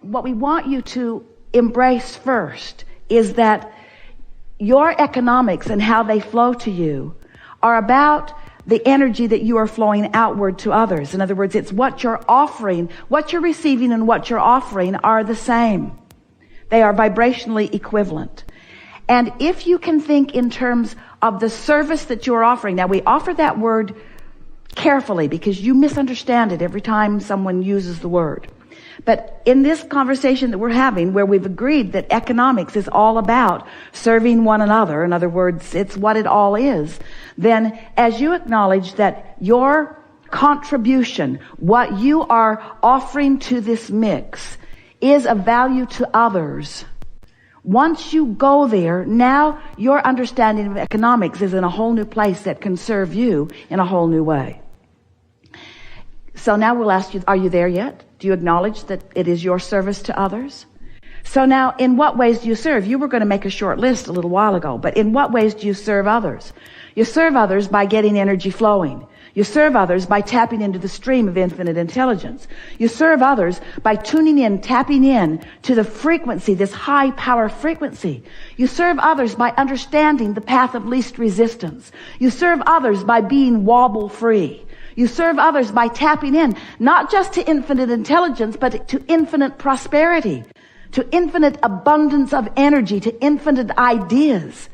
what we want you to embrace first is that your economics and how they flow to you are about the energy that you are flowing outward to others. In other words, it's what you're offering, what you're receiving and what you're offering are the same. They are vibrationally equivalent. And if you can think in terms of the service that you're offering, now we offer that word carefully because you misunderstand it every time someone uses the word. But in this conversation that we're having, where we've agreed that economics is all about serving one another, in other words, it's what it all is, then as you acknowledge that your contribution, what you are offering to this mix, is of value to others, once you go there, now your understanding of economics is in a whole new place that can serve you in a whole new way. So now we'll ask you, are you there yet? Do you acknowledge that it is your service to others? So now, in what ways do you serve? You were going to make a short list a little while ago, but in what ways do you serve others? You serve others by getting energy flowing. You serve others by tapping into the stream of infinite intelligence. You serve others by tuning in, tapping in to the frequency, this high power frequency. You serve others by understanding the path of least resistance. You serve others by being wobble free. You serve others by tapping in, not just to infinite intelligence, but to infinite prosperity, to infinite abundance of energy, to infinite ideas.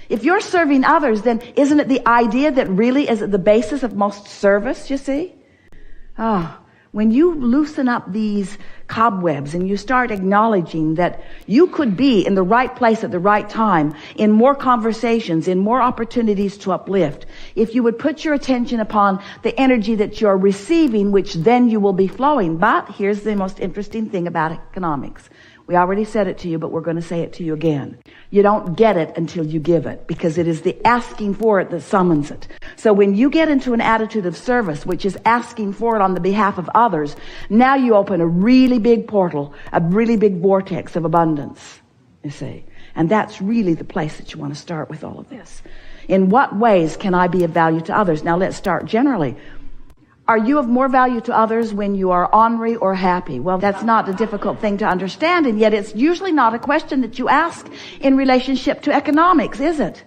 If you're serving others, then isn't it the idea that really is at the basis of most service, you see? When you loosen up these cobwebs and you start acknowledging that you could be in the right place at the right time, in more conversations, in more opportunities to uplift, if you would put your attention upon the energy that you're receiving, which then you will be flowing. But here's the most interesting thing about economics. We already said it to you, but we're going to say it to you again. You don't get it until you give it, because it is the asking for it that summons it. So when you get into an attitude of service, which is asking for it on the behalf of others, now you open a really big portal, a really big vortex of abundance, you see. And that's really the place that you want to start with all of this. In what ways can I be of value to others? Now let's start generally. Are you of more value to others when you are ornery or happy? Well, that's not a difficult thing to understand, and yet it's usually not a question that you ask in relationship to economics, is it?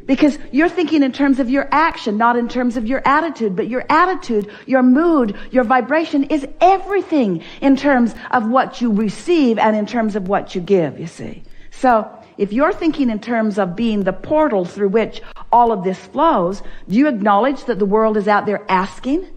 Because you're thinking in terms of your action, not in terms of your attitude. But your attitude, your mood, your vibration is everything in terms of what you receive and in terms of what you give, you see. So if you're thinking in terms of being the portal through which all of this flows, do you acknowledge that the world is out there asking?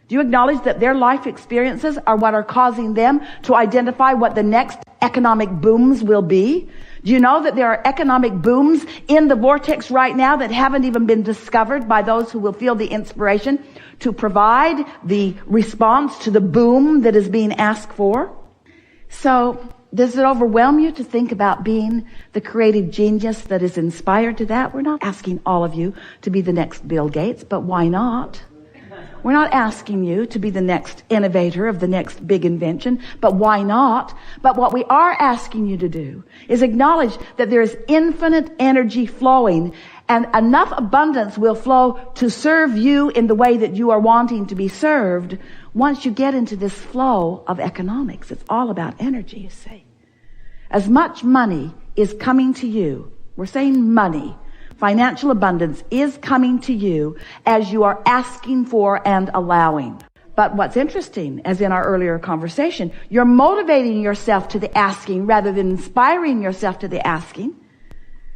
Do you acknowledge that their life experiences are what are causing them to identify what the next economic booms will be? Do you know that there are economic booms in the vortex right now that haven't even been discovered by those who will feel the inspiration to provide the response to the boom that is being asked for? So, does it overwhelm you to think about being the creative genius that is inspired to that? We're not asking all of you to be the next Bill Gates, but why not? We're not asking you to be the next innovator of the next big invention, but why not? But what we are asking you to do is acknowledge that there is infinite energy flowing, and enough abundance will flow to serve you in the way that you are wanting to be served once you get into this flow of economics. It's all about energy, you see. As much money is coming to you, we're saying money, financial abundance is coming to you as you are asking for and allowing. But what's interesting, as in our earlier conversation, you're motivating yourself to the asking rather than inspiring yourself to the asking.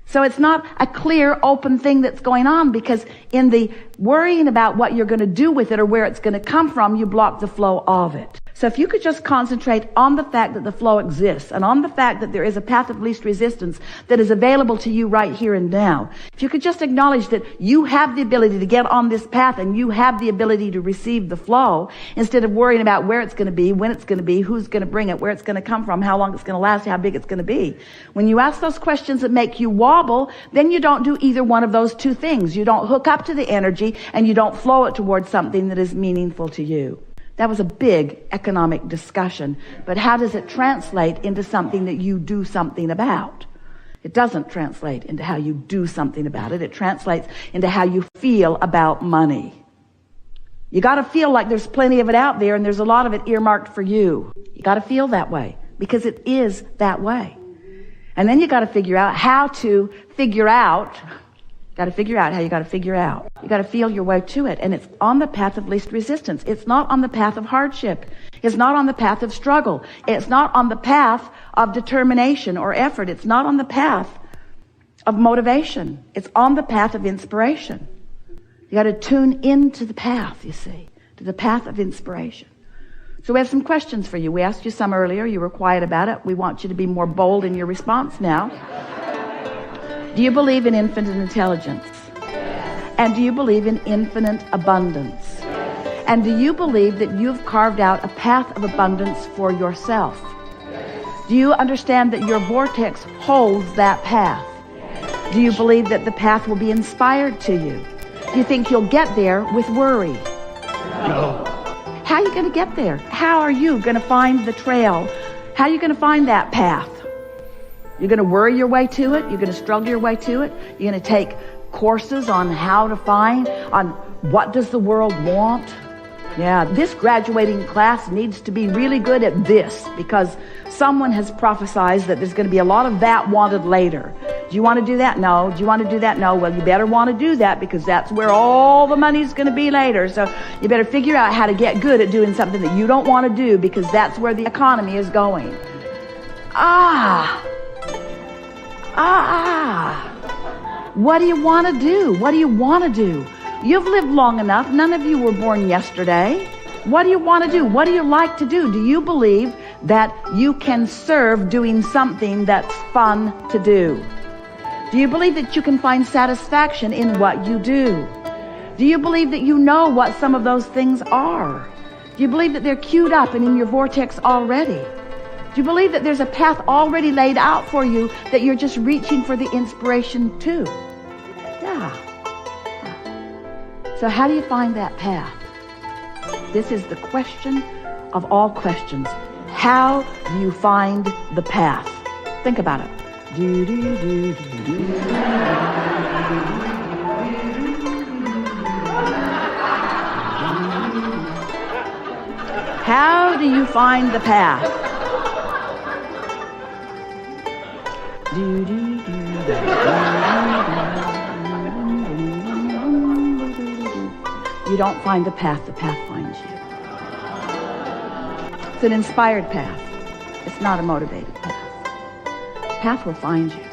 So it's not a clear, open thing that's going on, because in the worrying about what you're going to do with it or where it's going to come from, you block the flow of it. So if you could just concentrate on the fact that the flow exists and on the fact that there is a path of least resistance that is available to you right here and now. If you could just acknowledge that you have the ability to get on this path and you have the ability to receive the flow, instead of worrying about where it's going to be, when it's going to be, who's going to bring it, where it's going to come from, how long it's going to last, how big it's going to be. When you ask those questions that make you wobble, then you don't do either one of those two things. You don't hook up to the energy and you don't flow it towards something that is meaningful to you. That was a big economic discussion, but how does it translate into something that you do something about? It doesn't translate into how you do something about it. It translates into how you feel about money. You got to feel like there's plenty of it out there and there's a lot of it earmarked for you. You got to feel that way. because it is that way. And then you got to figure out how to figure out. Got to figure out how you got to figure out. You got to feel your way to it. And it's on the path of least resistance. It's not on the path of hardship. It's not on the path of struggle. It's not on the path of determination or effort. It's not on the path of motivation. It's on the path of inspiration. You got to tune into the path, you see, to the path of inspiration. So we have some questions for you. We asked you some earlier. You were quiet about it. We want you to be more bold in your response now. Do you believe in infinite intelligence? And do you believe in infinite abundance? And do you believe that you've carved out a path of abundance for yourself? Do you understand that your vortex holds that path? Do you believe that the path will be inspired to you? Do you think you'll get there with worry? No. How are you going to get there? How are you going to find the trail? How are you going to find that path? You're going to worry your way to it? You're going to struggle your way to it? You're going to take courses on how to find, on what does the world want? Yeah, this graduating class needs to be really good at this because someone has prophesied that there's going to be a lot of that wanted later. Do you want to do that? No. Do you want to do that? No. Well, you better want to do that because that's where all the money's going to be later. So you better figure out how to get good at doing something that you don't want to do because that's where the economy is going. What do you want to do? What do you want to do? You've lived long enough. None of you were born yesterday. What do you want to do? What do you like to do? Do you believe that you can serve doing something that's fun to do? Do you believe that you can find satisfaction in what you do? Do you believe that you know what some of those things are? Do you believe that they're queued up and in your vortex already? Do you believe that there's a path already laid out for you that you're just reaching for the inspiration to? Yeah. So how do you find that path? This is the question of all questions. How do you find the path? Think about it. How do you find the path? You don't find the path finds you. It's an inspired path. It's not a motivated path. The path will find you.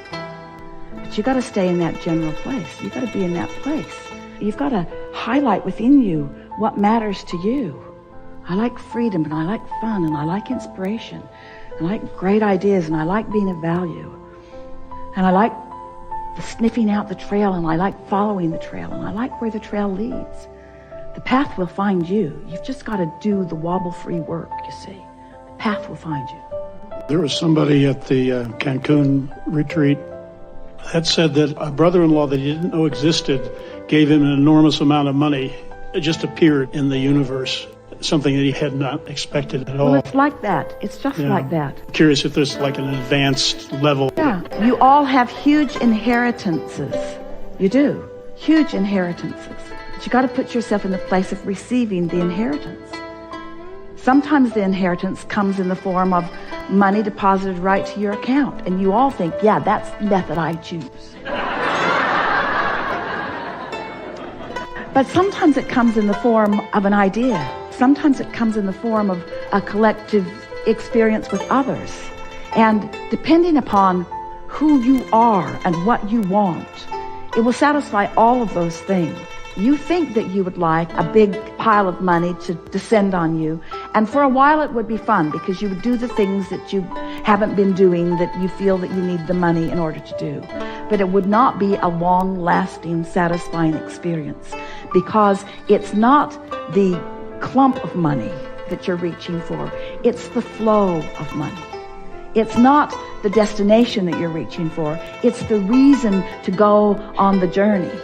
But you got to stay in that general place. You got to be in that place. You've got to highlight within you what matters to you. I like freedom, and I like fun, and I like inspiration. I like great ideas, and I like being of value. And I like sniffing out the trail, and I like following the trail, and I like where the trail leads. The path will find you. You've just got to do the wobble-free work, you see. The path will find you. There was somebody at the Cancun retreat that said that a brother-in-law that he didn't know existed gave him an enormous amount of money. It just appeared in the universe, something that he had not expected at all. Well, it's like that. It's just like that. Curious if there's like an advanced level. Yeah, you all have huge inheritances. You do. Huge inheritances. But you got to put yourself in the place of receiving the inheritance. Sometimes the inheritance comes in the form of money deposited right to your account. And you all think, yeah, that's the method I choose. But sometimes it comes in the form of an idea. Sometimes it comes in the form of a collective experience with others. And depending upon who you are and what you want, it will satisfy all of those things. You think that you would like a big pile of money to descend on you, and for a while it would be fun because you would do the things that you haven't been doing that you feel that you need the money in order to do. But it would not be a long-lasting, satisfying experience because it's not the clump of money that you're reaching for. It's the flow of money. It's not the destination that you're reaching for. It's the reason to go on the journey.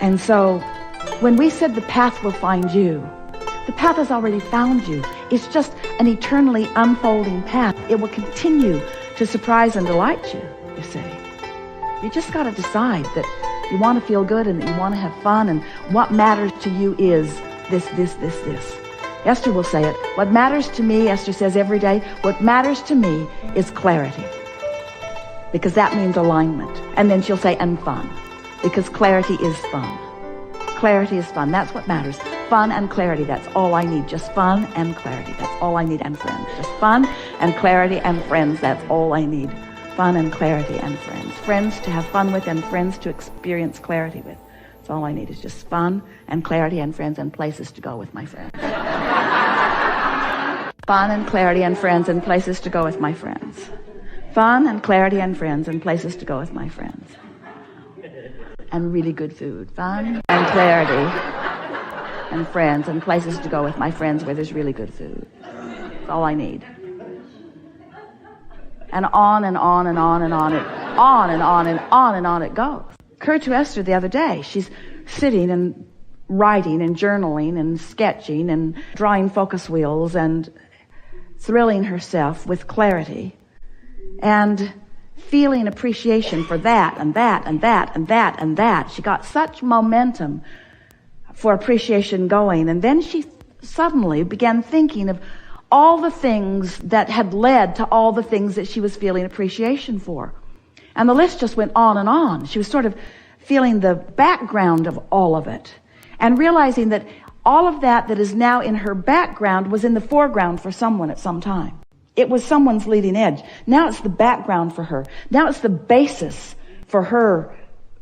And so when we said the path will find you, the path has already found you. It's just an eternally unfolding path. It will continue to surprise and delight you, you see. You just got to decide that you want to feel good and that you want to have fun, and what matters to you is this. Esther will say it. What matters to me, Esther says every day, what matters to me is clarity. Because that means alignment. And then she'll say, and fun. Because clarity is fun. Clarity is fun. That's what matters. Fun and clarity. That's all I need. Just fun and clarity. That's all I need. And friends. Just fun and clarity and friends. That's all I need. Fun and clarity and friends. Friends to have fun with and friends to experience clarity with. That's all I need is just fun and clarity and friends and places to go with my friends. Fun and clarity and friends and places to go with my friends. Fun and clarity and friends and places to go with my friends. And really good food. Fun and clarity and friends and places to go with my friends where there's really good food. That's all I need. And on and on and on and on it, on and on and on and on it goes. Occurred to Esther the other day. She's sitting and writing and journaling and sketching and drawing focus wheels and thrilling herself with clarity and feeling appreciation for that and that and that and that and that. She got such momentum for appreciation going, and then she suddenly began thinking of all the things that had led to all the things that she was feeling appreciation for. And the list just went on and on. She was sort of feeling the background of all of it and realizing that all of that is now in her background was in the foreground for someone at some time. It was someone's leading edge. Now it's the background for her. Now it's the basis for her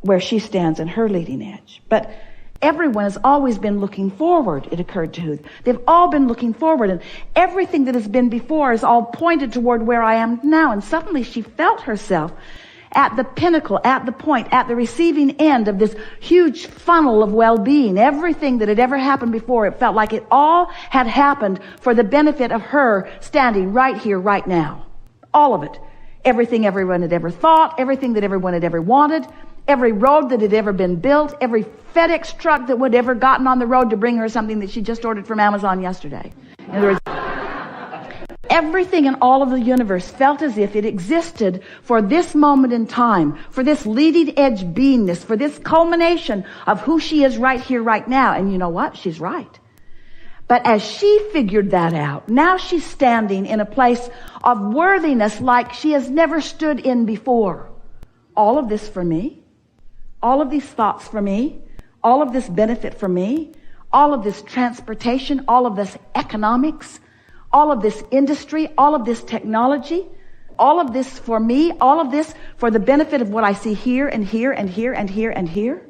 where she stands in her leading edge. But everyone has always been looking forward, it occurred to her. They've all been looking forward, and everything that has been before is all pointed toward where I am now. And suddenly she felt herself at the pinnacle, at the point, at the receiving end of this huge funnel of well-being. Everything that had ever happened before, it felt like it all had happened for the benefit of her standing right here, right now. All of it. Everything everyone had ever thought, everything that everyone had ever wanted, every road that had ever been built, every FedEx truck that would ever gotten on the road to bring her something that she just ordered from Amazon yesterday. In other words, everything in all of the universe felt as if it existed for this moment in time, for this leading edge beingness, for this culmination of who she is right here, right now. And you know what? She's right. But as she figured that out, now she's standing in a place of worthiness like she has never stood in before. All of this for me, all of these thoughts for me, all of this benefit for me, all of this transportation, all of this economics, all of this industry, all of this technology, all of this for me, all of this for the benefit of what I see here and here and here and here and here.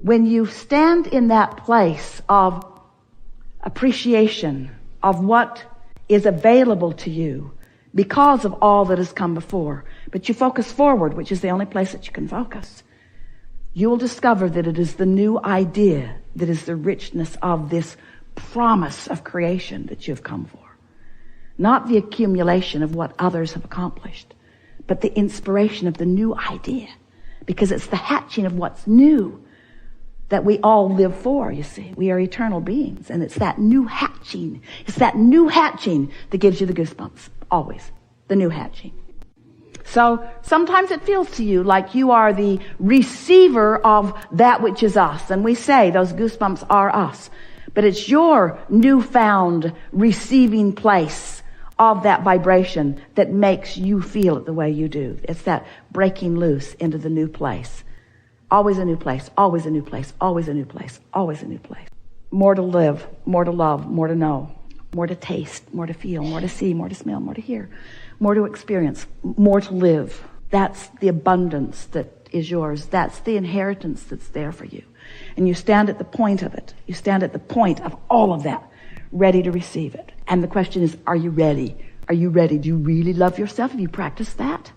When you stand in that place of appreciation of what is available to you because of all that has come before, but you focus forward, which is the only place that you can focus, you will discover that it is the new idea that is the richness of this promise of creation that you've come for. Not the accumulation of what others have accomplished, but the inspiration of the new idea, because it's the hatching of what's new that we all live for, you see. We are eternal beings, and it's that new hatching. It's that new hatching that gives you the goosebumps, always. The new hatching. So sometimes it feels to you like you are the receiver of that which is us, and we say those goosebumps are us. But it's your newfound receiving place of that vibration that makes you feel it the way you do. It's that breaking loose into the new place. Always a new place, always a new place, always a new place, always a new place. More to live, more to love, more to know, more to taste, more to feel, more to see, more to smell, more to hear, more to experience, more to live. That's the abundance that is yours. That's the inheritance that's there for you. And you stand at the point of it. You stand at the point of all of that, ready to receive it. And the question is, are you ready? Are you ready? Do you really love yourself? Have you practiced that?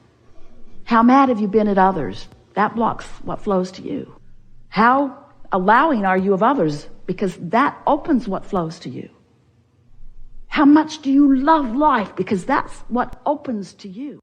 How mad have you been at others? That blocks what flows to you. How allowing are you of others? Because that opens what flows to you. How much do you love life? Because that's what opens to you.